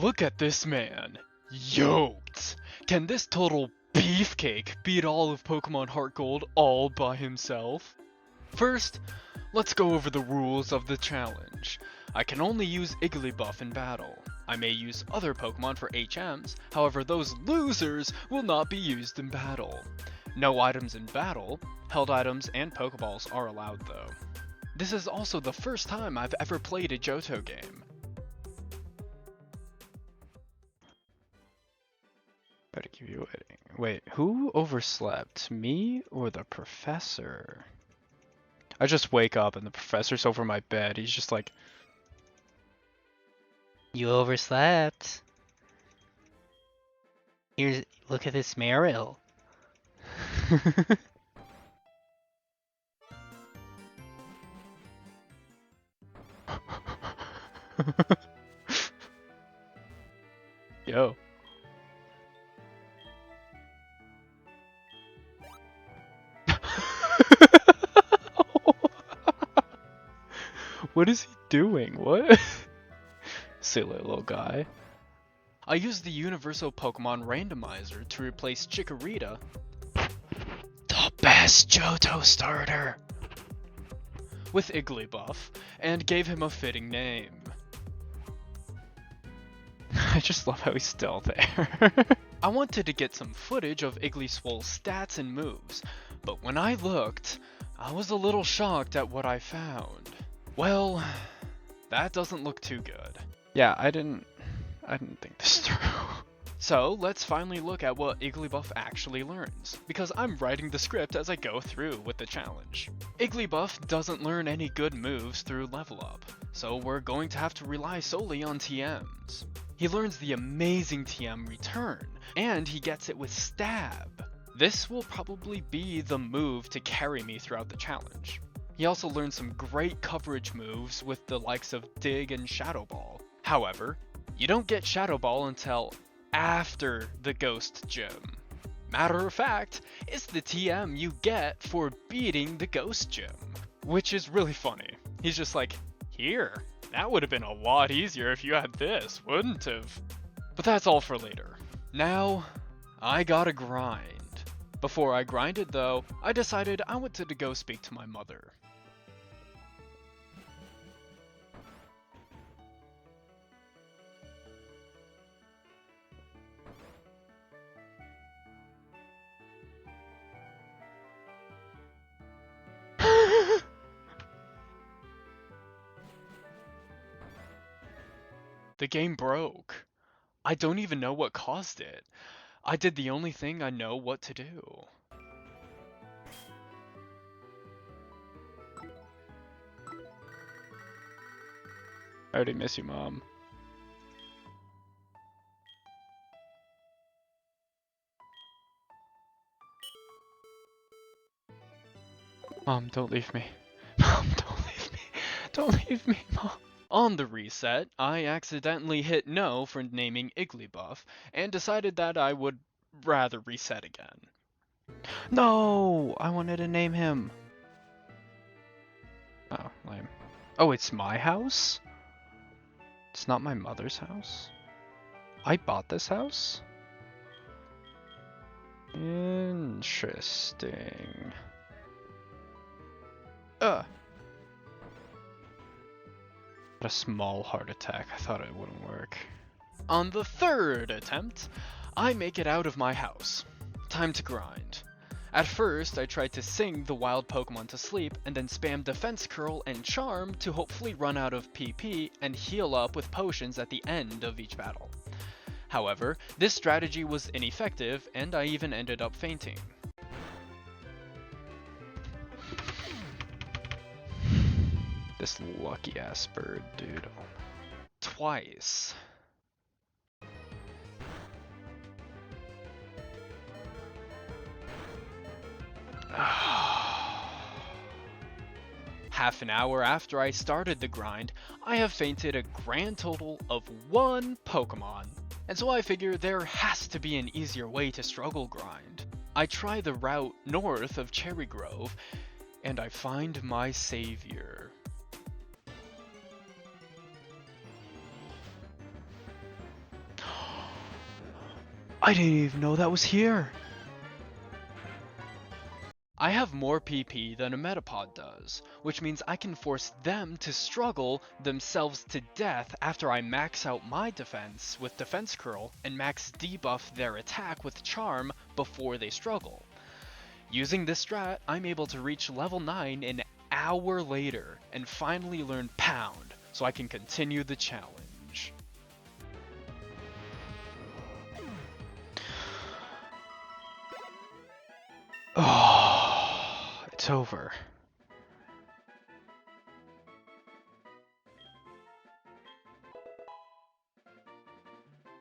Look at this man. Yoked. Can this total beefcake beat all of Pokemon HeartGold all by himself? First, let's go over the rules of the challenge. I can only use Igglybuff in battle. I may use other Pokemon for HMs, however those losers will not be used in battle. No items in battle, held items and Pokeballs are allowed though. This is also the first time I've ever played a Johto game. Better keep you waiting. Wait, who overslept? Me or the professor? I just wake up and the professor's over my bed. He's just like, You overslept. Look at this Meryl. Yo. What is he doing? What? Silly little guy. I used the Universal Pokemon Randomizer to replace Chikorita, the best Johto starter, with Igglybuff, and gave him a fitting name. I just love how he's still there. I wanted to get some footage of Igglybuff's stats and moves, but when I looked, I was a little shocked at what I found. Well, that doesn't look too good. Yeah, I didn't think this through. So let's finally look at what Igglybuff actually learns, because I'm writing the script as I go through with the challenge. Igglybuff doesn't learn any good moves through level up, so we're going to have to rely solely on TMs. He learns the amazing TM Return, and he gets it with Stab. This will probably be the move to carry me throughout the challenge. He also learns some great coverage moves with the likes of Dig and Shadow Ball. However, you don't get Shadow Ball until after the Ghost Gym. Matter of fact, it's the TM you get for beating the Ghost Gym, which is really funny. He's just like, here, that would have been a lot easier if you had this, wouldn't have? But that's all for later. Now, I gotta grind. Before I grinded though, I decided I wanted to go speak to my mother. The game broke. I don't even know what caused it. I did the only thing I know what to do. I already miss you, Mom. Mom, don't leave me. Mom, don't leave me. Don't leave me, Mom. On the reset, I accidentally hit no for naming Igglybuff, and decided that I would rather reset again. No! I wanted to name him. Oh, lame. Oh, it's my house? It's not my mother's house? I bought this house? Interesting. A small heart attack. I thought it wouldn't work. On the third attempt, I make it out of my house. Time to grind. At first, I tried to sing the wild Pokemon to sleep and then spam Defense Curl and Charm to hopefully run out of PP and heal up with potions at the end of each battle. However, this strategy was ineffective and I even ended up fainting. This lucky ass bird, dude. Twice. Half an hour after I started the grind, I have fainted a grand total of 1 Pokemon. And so I figure there has to be an easier way to struggle grind. I try the route north of Cherry Grove, and I find my savior. I didn't even know that was here. I have more PP than a Metapod does, which means I can force them to struggle themselves to death after I max out my defense with Defense Curl and max debuff their attack with Charm before they struggle. Using this strat, I'm able to reach level 9 an hour later and finally learn Pound, so I can continue the challenge. Oh, it's over.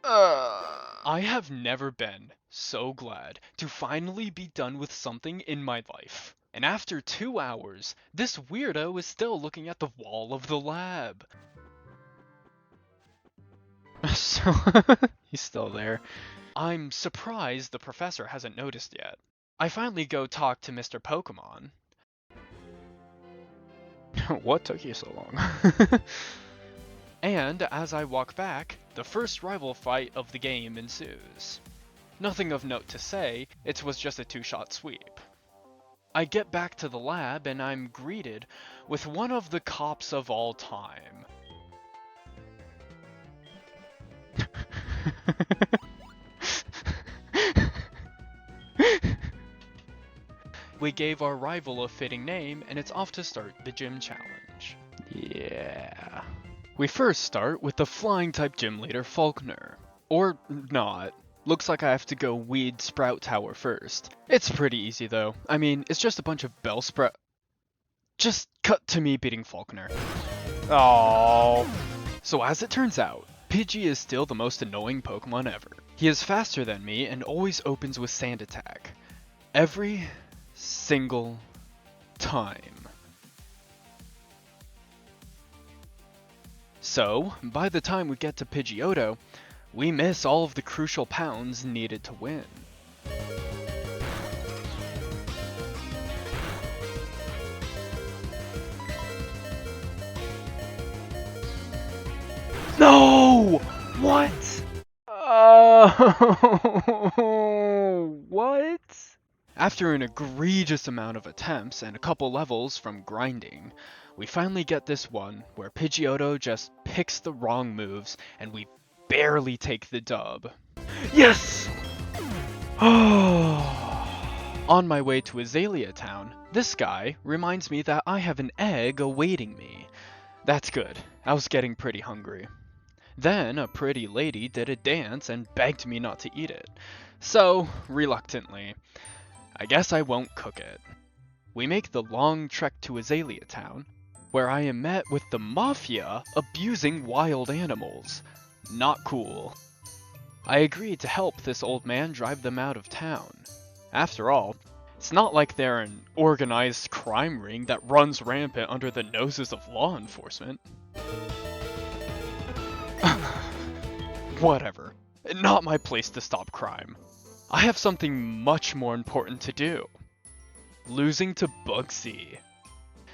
I have never been so glad to finally be done with something in my life. And after 2 hours, this weirdo is still looking at the wall of the lab. So, he's still there. I'm surprised the professor hasn't noticed yet. I finally go talk to Mr. Pokémon. What took you so long? And as I walk back, the first rival fight of the game ensues. Nothing of note to say, it was just a 2-shot sweep. I get back to the lab and I'm greeted with one of the cops of all time. We gave our rival a fitting name and it's off to start the gym challenge. Yeah. We first start with the flying type gym leader Faulkner. Or not. Looks like I have to go weed Sprout Tower first. It's pretty easy though. I mean, it's just a bunch of Bellsprout. Just cut to me beating Faulkner. Oh. So as it turns out, Pidgey is still the most annoying Pokemon ever. He is faster than me and always opens with Sand Attack. Every single time. So, by the time we get to Pidgeotto, we miss all of the crucial pounds needed to win. No! What? What? After an egregious amount of attempts and a couple levels from grinding, we finally get this one where Pidgeotto just picks the wrong moves and we barely take the dub. Yes! On my way to Azalea Town, this guy reminds me that I have an egg awaiting me. That's good, I was getting pretty hungry. Then a pretty lady did a dance and begged me not to eat it. So, reluctantly, I guess I won't cook it. We make the long trek to Azalea Town, where I am met with the Mafia abusing wild animals. Not cool. I agreed to help this old man drive them out of town. After all, it's not like they're an organized crime ring that runs rampant under the noses of law enforcement. Whatever. Not my place to stop crime. I have something much more important to do. Losing to Bugsy.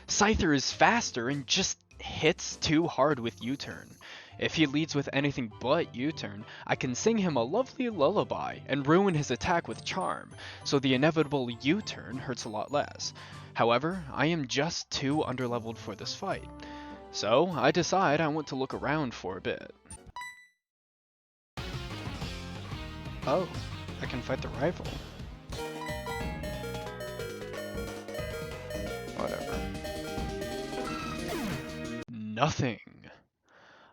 Scyther is faster and just hits too hard with U-turn. If he leads with anything but U-turn, I can sing him a lovely lullaby and ruin his attack with Charm, so the inevitable U-turn hurts a lot less. However, I am just too underleveled for this fight. So I decide I want to look around for a bit. Oh, I can fight the rival. Whatever. Nothing.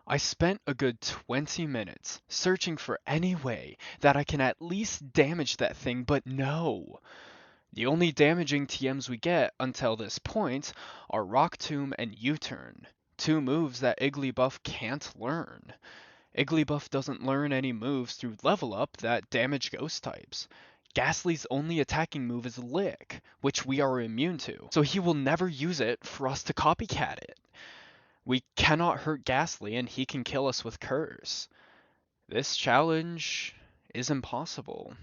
I spent a good 20 minutes searching for any way that I can at least damage that thing, but no. The only damaging TMs we get until this point are Rock Tomb and U-turn, two moves that Igglybuff can't learn. Igglybuff doesn't learn any moves through level up that damage ghost types. Ghastly's only attacking move is Lick, which we are immune to, so he will never use it for us to copycat it. We cannot hurt Ghastly and he can kill us with Curse. This challenge is impossible.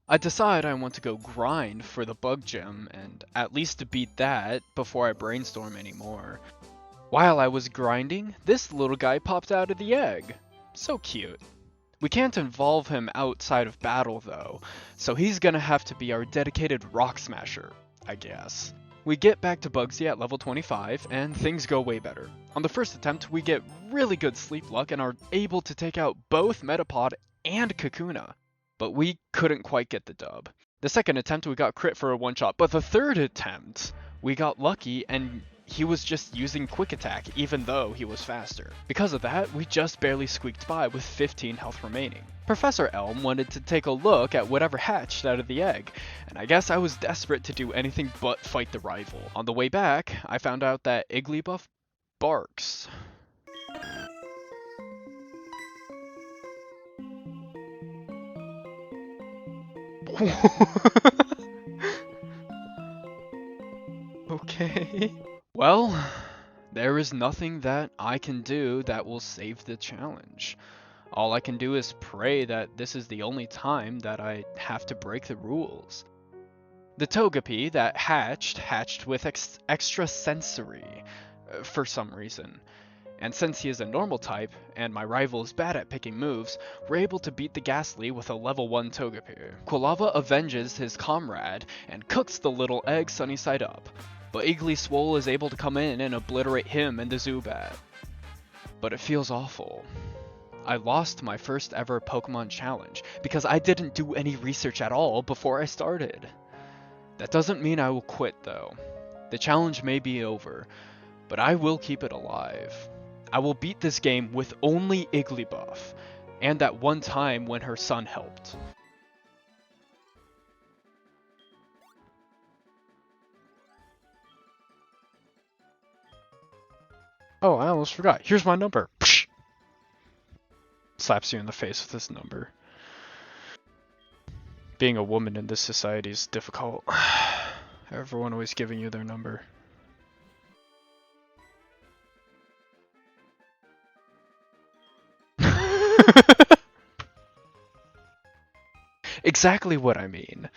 I decide I want to go grind for the bug gem and at least to beat that before I brainstorm anymore. While I was grinding, this little guy popped out of the egg. So cute. We can't involve him outside of battle though, so he's gonna have to be our dedicated rock smasher, I guess. We get back to Bugsy at level 25, and things go way better. On the first attempt, we get really good sleep luck and are able to take out both Metapod and Kakuna, but we couldn't quite get the dub. The second attempt, we got crit for a one-shot, but the third attempt, we got lucky and he was just using quick attack even though he was faster. Because of that, we just barely squeaked by with 15 health remaining. Professor Elm wanted to take a look at whatever hatched out of the egg, and I guess I was desperate to do anything but fight the rival. On the way back, I found out that Igglybuff barks. Okay. Well, there is nothing that I can do that will save the challenge. All I can do is pray that this is the only time that I have to break the rules. The Togepi that hatched with extra sensory for some reason. And since he is a normal type, and my rival is bad at picking moves, we're able to beat the Ghastly with a level 1 Togepi. Quilava avenges his comrade and cooks the little egg sunny side up, but Igglybuff is able to come in and obliterate him and the Zubat. But it feels awful. I lost my first ever Pokemon challenge because I didn't do any research at all before I started. That doesn't mean I will quit though. The challenge may be over, but I will keep it alive. I will beat this game with only Igglybuff, and that one time when her son helped. Oh, I almost forgot. Here's my number. Psh! Slaps you in the face with this number. Being a woman in this society is difficult. Everyone always giving you their number. Exactly what I mean.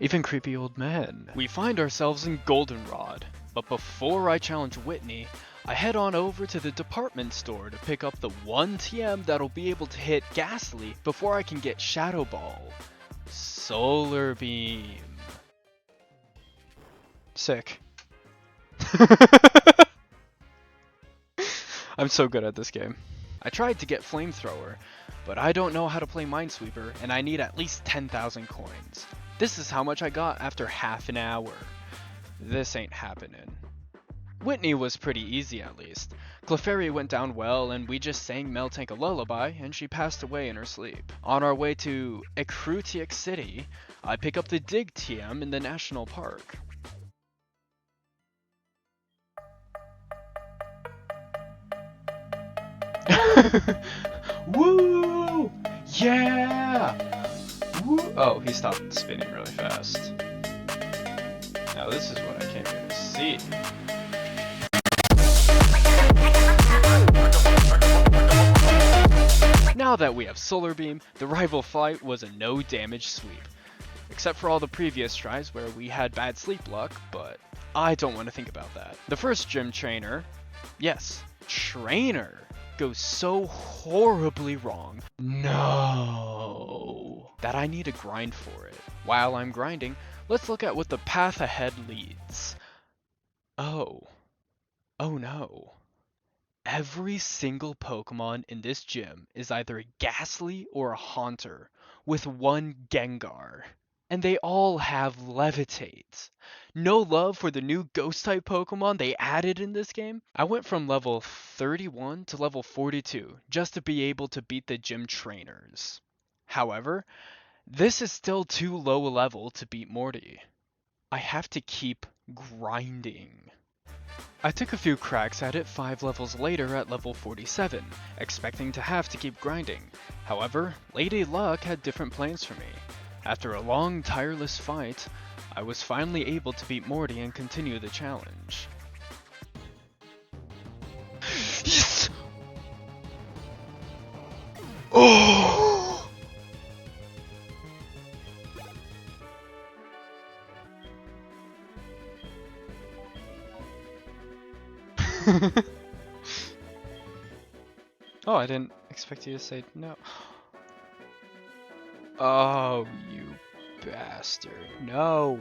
Even creepy old men. We find ourselves in Goldenrod, but before I challenge Whitney, I head on over to the department store to pick up the one TM that'll be able to hit Ghastly before I can get Shadow Ball. Solar Beam. Sick. I'm so good at this game. I tried to get Flamethrower, but I don't know how to play Minesweeper, and I need at least 10,000 coins. This is how much I got after half an hour. This ain't happening. Whitney was pretty easy at least. Clefairy went down well, and we just sang Meltank a lullaby, and she passed away in her sleep. On our way to Ekrutiak City, I pick up the Dig TM in the National Park. Woo! Yeah! Woo! Oh, he stopped spinning really fast. Now this is what I came here to see. Now that we have Solar Beam, the rival fight was a no damage sweep. Except for all the previous tries where we had bad sleep luck, but I don't want to think about that. The first gym trainer, yes, trainer, goes so horribly wrong. No. That I need to grind for it. While I'm grinding, let's look at what the path ahead leads. Oh no. Every single Pokemon in this gym is either a Ghastly or a Haunter, with one Gengar. And they all have Levitate. No love for the new Ghost-type Pokemon they added in this game? I went from level 31 to level 42 just to be able to beat the gym trainers. However, this is still too low a level to beat Morty. I have to keep grinding. I took a few cracks at it 5 levels later at level 47, expecting to have to keep grinding. However, Lady Luck had different plans for me. After a long, tireless fight, I was finally able to beat Morty and continue the challenge. Yes! Oh! Oh, I didn't expect you to say no. Oh, you bastard. No.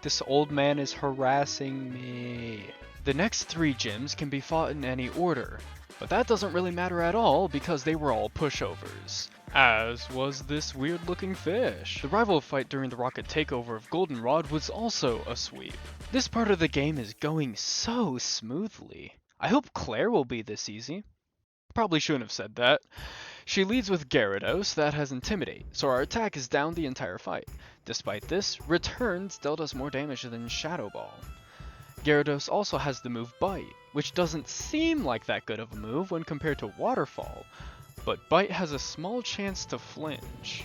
This old man is harassing me. The next 3 gyms can be fought in any order, but that doesn't really matter at all because they were all pushovers. As was this weird looking fish. The rival fight during the rocket takeover of Goldenrod was also a sweep. This part of the game is going so smoothly. I hope Claire will be this easy. Probably shouldn't have said that. She leads with Gyarados that has Intimidate, so our attack is down the entire fight. Despite this, Return still does more damage than Shadow Ball. Gyarados also has the move Bite, which doesn't seem like that good of a move when compared to Waterfall, but Bite has a small chance to flinch.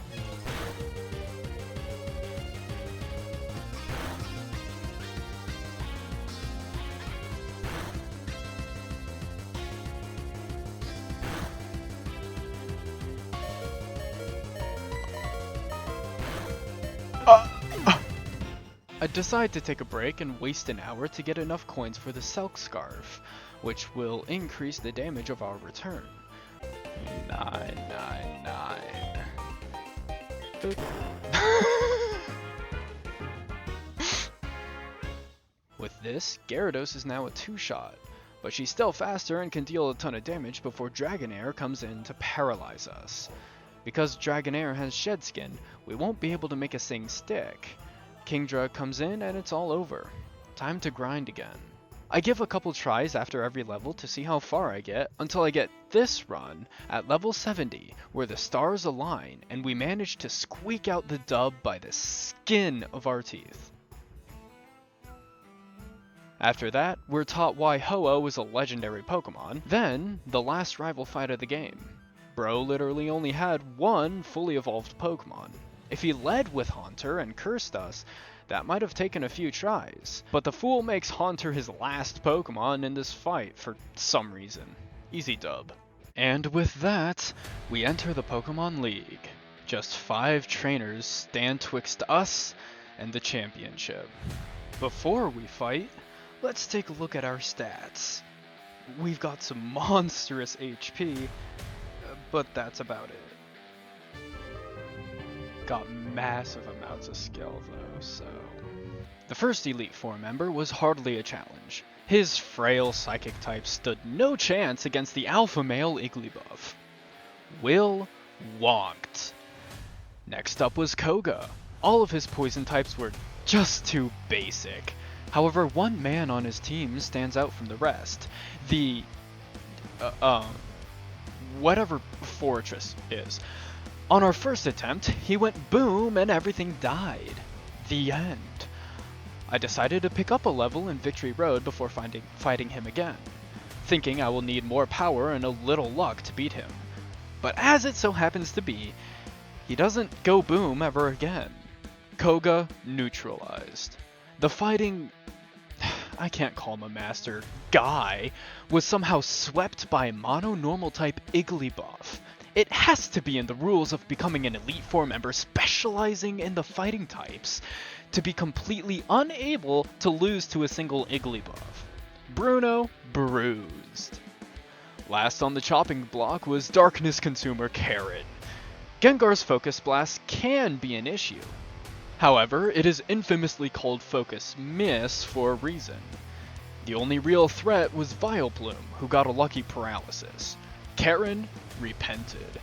I decide to take a break and waste an hour to get enough coins for the Silk Scarf, which will increase the damage of our return. 999. With this, Gyarados is now a 2-shot, but she's still faster and can deal a ton of damage before Dragonair comes in to paralyze us. Because Dragonair has Shed Skin, we won't be able to make a Sing stick. Kingdra comes in and it's all over. Time to grind again. I give a couple tries after every level to see how far I get until I get this run at level 70 where the stars align and we manage to squeak out the dub by the skin of our teeth. After that, we're taught why Ho-Oh is a legendary Pokemon, then the last rival fight of the game. Bro literally only had 1 fully evolved Pokemon. If he led with Haunter and cursed us, that might have taken a few tries, but the fool makes Haunter his last Pokemon in this fight for some reason. Easy dub. And with that, we enter the Pokemon League. Just 5 trainers stand twixt us and the championship. Before we fight, let's take a look at our stats. We've got some monstrous HP, but that's about it. Got massive amounts of skill though, so... The first Elite Four member was hardly a challenge. His frail psychic type stood no chance against the alpha male Igglybuff. Will wonked. Next up was Koga. All of his poison types were just too basic. However, one man on his team stands out from the rest. The... whatever Fortress is. On our first attempt, he went boom and everything died. The end. I decided to pick up a level in Victory Road before fighting him again, thinking I will need more power and a little luck to beat him. But as it so happens to be, he doesn't go boom ever again. Koga neutralized. The fighting, I can't call him a master, guy, was somehow swept by mono-normal type Igglybuff. It has to be in the rules of becoming an Elite Four member specializing in the fighting types to be completely unable to lose to a single Igglybuff. Bruno bruised. Last on the chopping block was Darkness Consumer Carrot. Gengar's Focus Blast can be an issue. However, it is infamously called Focus Miss for a reason. The only real threat was Vileplume, who got a lucky paralysis. Karen repented.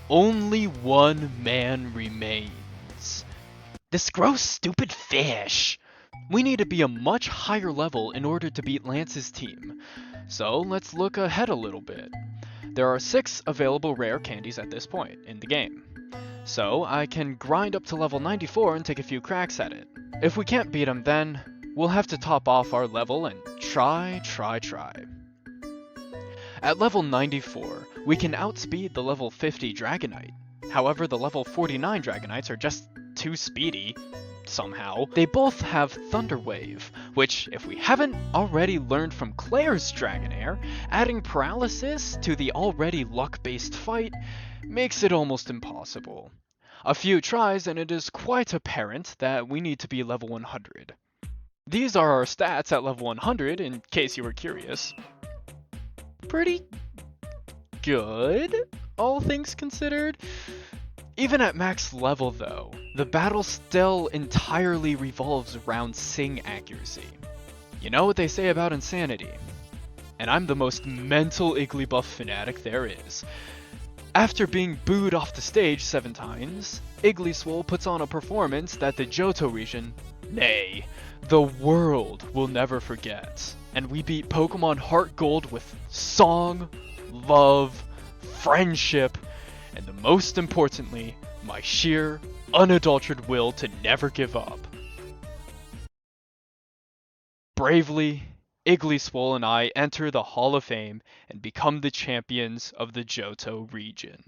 Only one man remains. This gross, stupid fish! We need to be a much higher level in order to beat Lance's team. So let's look ahead a little bit. There are 6 available rare candies at this point in the game. So I can grind up to level 94 and take a few cracks at it. If we can't beat him then, we'll have to top off our level and try. At level 94, we can outspeed the level 50 Dragonite. However, the level 49 Dragonites are just too speedy, somehow. They both have Thunder Wave, which, if we haven't already learned from Claire's Dragonair, adding Paralysis to the already luck-based fight makes it almost impossible. A few tries and it is quite apparent that we need to be level 100. These are our stats at level 100, in case you were curious. Pretty good. all things considered. Even at max level though, the battle still entirely revolves around sing accuracy. You know what they say about insanity, and I'm the most mental Igglybuff fanatic there is. After being booed off the stage 7 times, Igglybuff puts on a performance that the Johto region, nay, the world will never forget. And we beat Pokémon HeartGold with song, love, friendship, and the most importantly, my sheer, unadulterated will to never give up. Bravely, Igglybuff and I enter the Hall of Fame and become the champions of the Johto region.